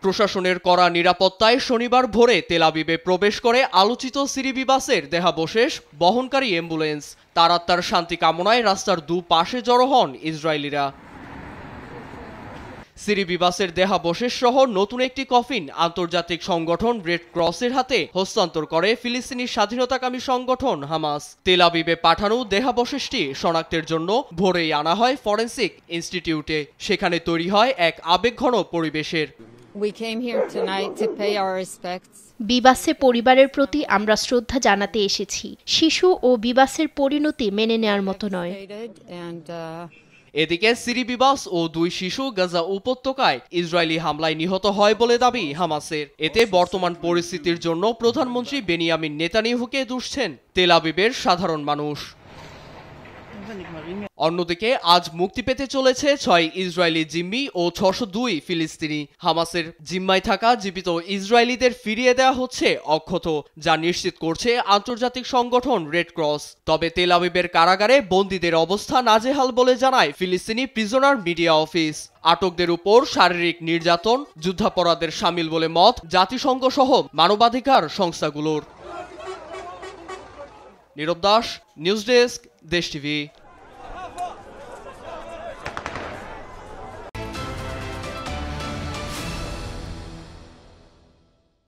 প্রশাসনের কড়া নিরাপত্তায় শনিবার ভোরে তেল আবিবে প্রবেশ করে আলোচিত সিরিবি বাসের দেহাবশেষ বহনকারী অ্যাম্বুলেন্স। তার আত্মার শান্তি কামনায় রাস্তার দুপাশে জড়ো হন ইসরায়েলিরা। সিরিবি বাসের দেহাবশেষ সহ নতুন একটি কফিন আন্তর্জাতিক সংগঠন রেড ক্রসের হাতে হস্তান্তর করে ফিলিস্তিনি স্বাধীনতাকামী সংগঠন হামাস। তেল আবিবে পাঠানো দেহাবশেষটি শনাক্তের জন্য ভোরেই আনা হয় ফরেনসিক ইনস্টিটিউটে। সেখানে তৈরি হয় এক আবেগঘন পরিবেশের। বিবাসের পরিবারের প্রতি আমরা শ্রদ্ধা জানাতে এসেছি। শিশু ও বিবাসের পরিণতি মেনে নেয়ার মতো নয়। এদিকে সিরিবি বাস ও 2 শিশু গাজা উপত্যকায় ইসরায়েলি হামলায় নিহত হয় বলে দাবি হামাসের। এতে বর্তমান পরিস্থিতির জন্য প্রধানমন্ত্রী বেনিয়ামিন নেতানিয়াহুকে দুষছেন তেল আবিবের সাধারণ মানুষ। অন্যদিকে আজ মুক্তি পেতে চলেছে 6 ইসরায়েলি জিম্মি ও 602 ফিলিস্তিনি। হামাসের জিম্মায় থাকা জীবিত ইসরায়েলিদের ফিরিয়ে দেওয়া হচ্ছে অক্ষত, যা নিশ্চিত করছে আন্তর্জাতিক সংগঠন রেড ক্রস। তবে তেল আবিবের কারাগারে বন্দীদের অবস্থা নাজেহাল বলে জানায় ফিলিস্তিনি প্রিজনার মিডিয়া অফিস। আটকদের উপর শারীরিক নির্যাতন, যুদ্ধাপরাধের শামিল বলে মত জাতিসংঘ সহ মানবাধিকার সংস্থাগুলোর। নীরব দাস, নিউজ ডেস্ক, দেশ টিভি।